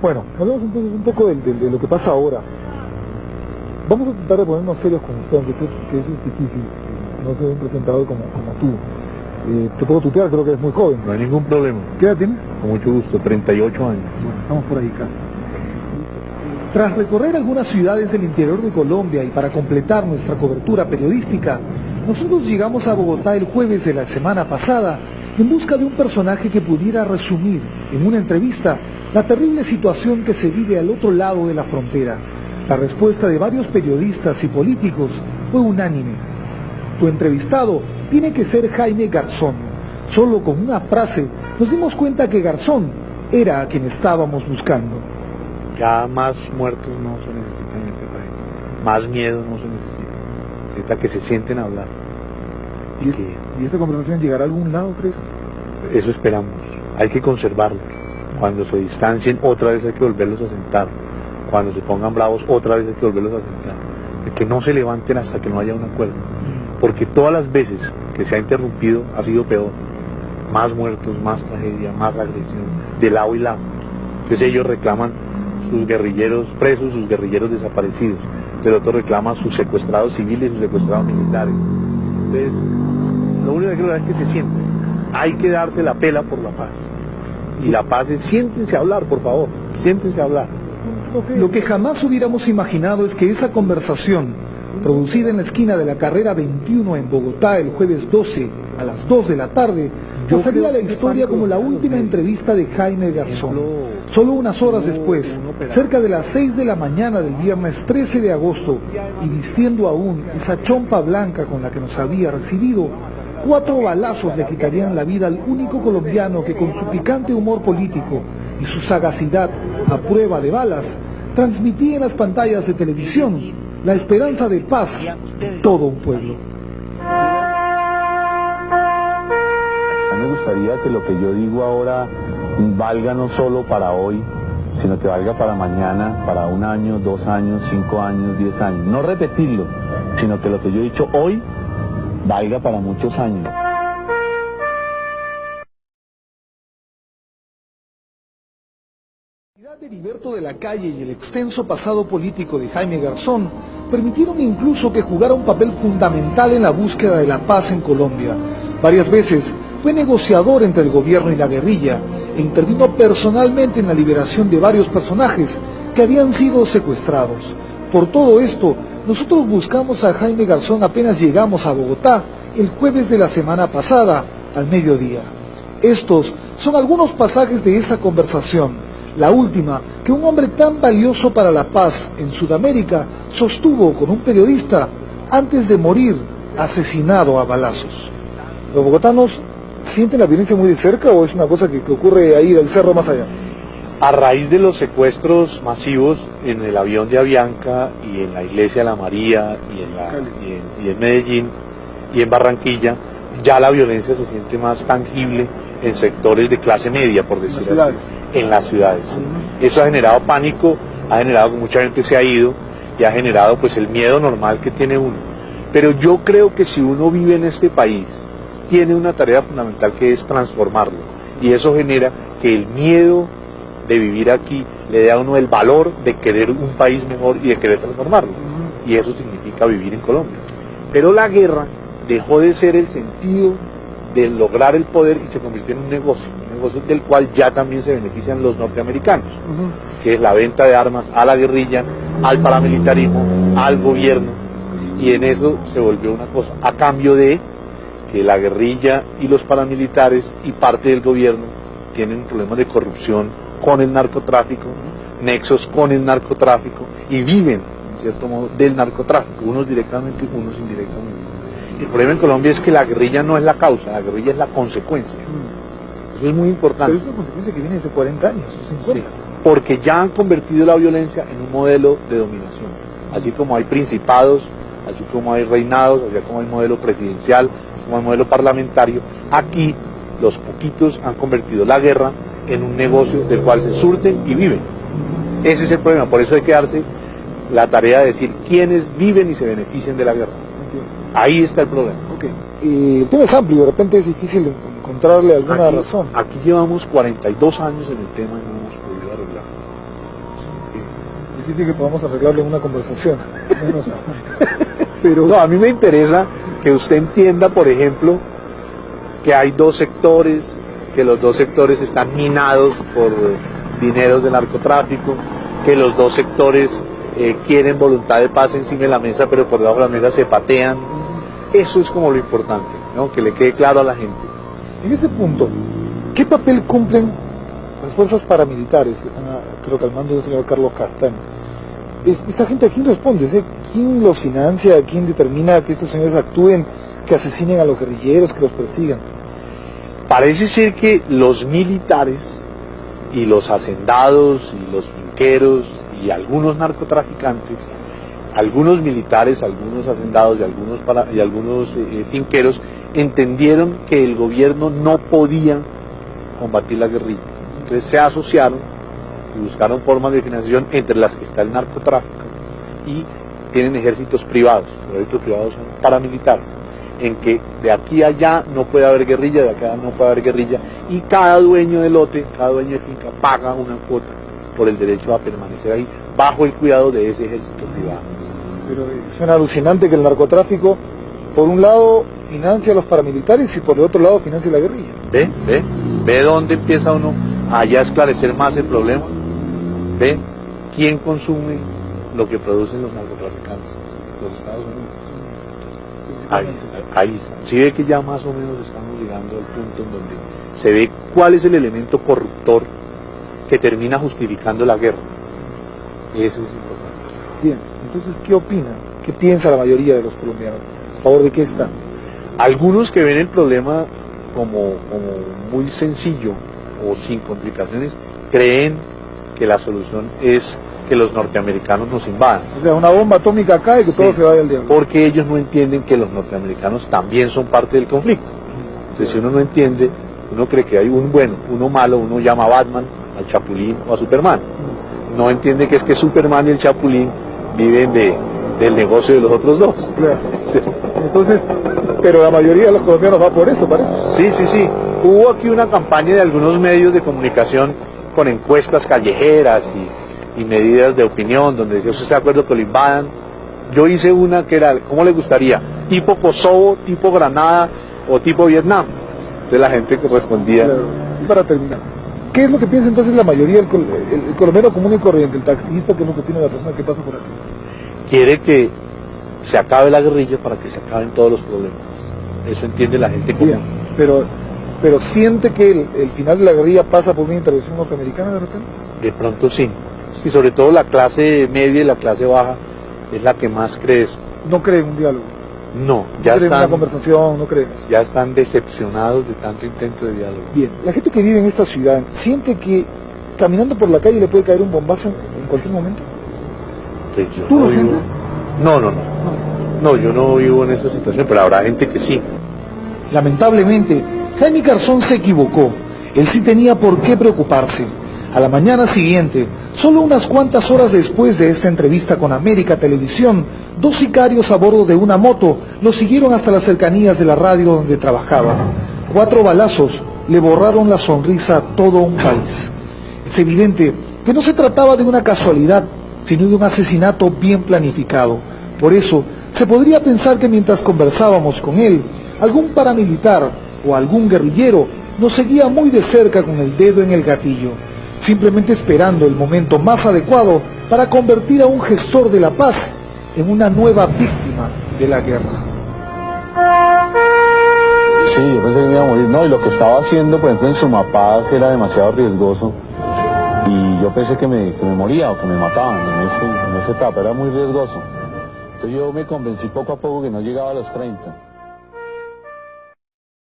Bueno, hablemos entonces un poco de lo que pasa ahora. Vamos a tratar de ponernos serios con usted, aunque que eso es difícil, no soy un presentador como tú. Te puedo tutear, creo que eres muy joven. No hay ningún problema. ¿Qué edad tienes? Con mucho gusto, 38 años. Bueno, estamos por ahí casi. Tras recorrer algunas ciudades del interior de Colombia y para completar nuestra cobertura periodística, nosotros llegamos a Bogotá el jueves de la semana pasada en busca de un personaje que pudiera resumir en una entrevista la terrible situación que se vive al otro lado de la frontera. La respuesta de varios periodistas y políticos fue unánime. Tu entrevistado tiene que ser Jaime Garzón. Solo con una frase nos dimos cuenta que Garzón era a quien estábamos buscando. Ya más muertos no se necesitan en este país. Más miedo no se necesita. Necesita que se sienten a hablar. ¿Y esta conversación llegará a algún lado, crees? Eso esperamos. Hay que conservarlos. Cuando se distancien, otra vez hay que volverlos a sentar. Cuando se pongan bravos, otra vez hay que volverlos a sentar. Que no se levanten hasta que no haya un acuerdo. Porque todas las veces que se ha interrumpido ha sido peor. Más muertos, más tragedia, más agresión, de lado y lado. Entonces ellos reclaman sus guerrilleros presos, sus guerrilleros desaparecidos. Pero otros reclaman sus secuestrados civiles, sus secuestrados militares. Entonces, lo único que quiero es que se sienten. Hay que darse la pela por la paz. Y la paz es, siéntense a hablar, por favor. Siéntense a hablar. Lo que jamás hubiéramos imaginado es que esa conversación, producida en la esquina de la carrera 21 en Bogotá el jueves 12 a las 2 de la tarde, pasaría a la historia como la última entrevista de Jaime Garzón. Solo unas horas después, cerca de las 6 de la mañana del viernes 13 de agosto, y vistiendo aún esa chompa blanca con la que nos había recibido, 4 balazos le quitarían la vida al único colombiano que con su picante humor político y su sagacidad a prueba de balas, transmitía en las pantallas de televisión la esperanza de paz de todo un pueblo. Me gustaría que lo que yo digo ahora valga no solo para hoy, sino que valga para mañana, para 1 año, 2 años, 5 años, 10 años. No repetirlo, sino que lo que yo he dicho hoy valga para muchos años. La actividad de Heriberto de la Calle y el extenso pasado político de Jaime Garzón permitieron incluso que jugara un papel fundamental en la búsqueda de la paz en Colombia. Varias veces fue negociador entre el gobierno y la guerrilla e intervino personalmente en la liberación de varios personajes que habían sido secuestrados. Por todo esto, nosotros buscamos a Jaime Garzón apenas llegamos a Bogotá el jueves de la semana pasada, al mediodía. Estos son algunos pasajes de esa conversación, la última que un hombre tan valioso para la paz en Sudamérica sostuvo con un periodista antes de morir asesinado a balazos. ¿Los bogotanos sienten la violencia muy de cerca o es una cosa que ocurre ahí del cerro más allá? A raíz de los secuestros masivos en el avión de Avianca y en la iglesia de la María y en Medellín y en Barranquilla, ya la violencia se siente más tangible en sectores de clase media, por decirlo así, en las ciudades. Eso ha generado pánico, ha generado que mucha gente se ha ido y ha generado pues el miedo normal que tiene uno. Pero yo creo que si uno vive en este país, tiene una tarea fundamental que es transformarlo. Y eso genera que el miedo de vivir aquí le dé a uno el valor de querer un país mejor y de querer transformarlo. Y eso significa vivir en Colombia. Pero la guerra dejó de ser el sentido de lograr el poder y se convirtió en un negocio del cual ya también se benefician los norteamericanos, que es la venta de armas a la guerrilla, al paramilitarismo, al gobierno, y en eso se volvió una cosa, a cambio de que la guerrilla y los paramilitares y parte del gobierno tienen problemas de corrupción con el narcotráfico, nexos con el narcotráfico, y viven, en cierto modo, del narcotráfico, unos directamente, unos indirectamente. El problema en Colombia es que la guerrilla no es la causa, la guerrilla es la consecuencia. Eso es muy importante. Pero es una consecuencia que viene desde 40 años, 50. Sí, porque ya han convertido la violencia en un modelo de dominación. Así como hay principados, así como hay reinados, así como hay modelo presidencial, así como hay modelo parlamentario, aquí los poquitos han convertido la guerra en un negocio del cual se surten y viven. Ese es el problema, por eso hay que darse la tarea de decir quiénes viven y se benefician de la guerra. Ahí está el problema. El tema es amplio, de repente es difícil encontrarle alguna razón. Aquí llevamos 42 años en el tema y no hemos podido arreglar. Difícil que podamos arreglarlo en una conversación. Pero no, a mí me interesa que usted entienda, por ejemplo, que hay dos sectores, que los dos sectores están minados por dineros de narcotráfico, que los dos sectores quieren voluntad de paz encima de la mesa, pero por debajo de la mesa se patean. Eso es como lo importante, ¿no? Que le quede claro a la gente. En ese punto, ¿qué papel cumplen las fuerzas paramilitares que están, creo que al mando del señor Carlos Castaño? Esta gente, ¿a quién responde? ¿Quién los financia? ¿Quién determina que estos señores actúen, que asesinen a los guerrilleros, que los persigan? Parece ser que los militares y los hacendados y los finqueros y algunos narcotraficantes, algunos militares, algunos hacendados y algunos finqueros entendieron que el gobierno no podía combatir la guerrilla. Entonces se asociaron y buscaron formas de financiación, entre las que está el narcotráfico, y tienen ejércitos privados. Los ejércitos privados son paramilitares, en que de aquí a allá no puede haber guerrilla, de acá no puede haber guerrilla, y cada dueño de lote, cada dueño de finca paga una cuota por el derecho a permanecer ahí, bajo el cuidado de ese ejército privado. Pero suena alucinante que el narcotráfico, por un lado, financia a los paramilitares y por el otro lado financia la guerrilla. ¿Ve dónde empieza uno a ya esclarecer más el problema? ¿Ve quién consume lo que producen los narcotraficantes? Los Estados Unidos. Ahí está. Sí ve que ya más o menos estamos llegando al punto en donde se ve cuál es el elemento corruptor que termina justificando la guerra. Eso es importante. Bien, entonces, ¿qué opina? ¿Qué piensa la mayoría de los colombianos? ¿A favor de qué están? Algunos que ven el problema como muy sencillo o sin complicaciones, creen que la solución es que los norteamericanos nos invadan. O sea, una bomba atómica acá y que todo se vaya al diablo. Porque ellos no entienden que los norteamericanos también son parte del conflicto. Entonces, si uno no entiende, uno cree que hay un bueno, uno malo, uno llama a Batman, al Chapulín o a Superman. No entiende que es que Superman y el Chapulín viven del negocio de los otros dos. Claro. Entonces, pero la mayoría de los colombianos va por eso, parece. Sí. Hubo aquí una campaña de algunos medios de comunicación con encuestas callejeras y medidas de opinión, donde decía, ¿usted está de acuerdo que lo invadan? Yo hice una que era, ¿cómo le gustaría? ¿Tipo Kosovo, tipo Granada o tipo Vietnam? Entonces la gente que respondía... Claro. Y para terminar, ¿qué es lo que piensa entonces la mayoría, el colombiano común y corriente, el taxista, que es lo que tiene la persona que pasa por aquí? Quiere que se acabe la guerrilla para que se acaben todos los problemas. Eso entiende la gente común. Bien, pero siente que el final de la guerrilla pasa por una intervención norteamericana de repente. De pronto sí. Y sobre todo la clase media y la clase baja es la que más cree eso. No cree en un diálogo. No, ya no cree en están, una conversación, no creen. Ya están decepcionados de tanto intento de diálogo. Bien, la gente que vive en esta ciudad siente que caminando por la calle le puede caer un bombazo en cualquier momento. Pues ¿Tú lo sientes? No, yo no vivo en esa situación, pero habrá gente que sí. Lamentablemente, Jaime Garzón se equivocó. Él sí tenía por qué preocuparse. A la mañana siguiente, solo unas cuantas horas después de esta entrevista con América Televisión, dos sicarios a bordo de una moto lo siguieron hasta las cercanías de la radio donde trabajaba. 4 balazos le borraron la sonrisa a todo un país. Es evidente que no se trataba de una casualidad, sino de un asesinato bien planificado. Por eso, se podría pensar que mientras conversábamos con él, algún paramilitar o algún guerrillero nos seguía muy de cerca con el dedo en el gatillo, simplemente esperando el momento más adecuado para convertir a un gestor de la paz en una nueva víctima de la guerra. Sí, yo pensé que me iba a morir. No, y lo que estaba haciendo, por ejemplo, en Sumapaz era demasiado riesgoso. Y yo pensé que me moría o que me mataban en esa etapa, era muy riesgoso. Entonces yo me convencí poco a poco que no llegaba a los 30.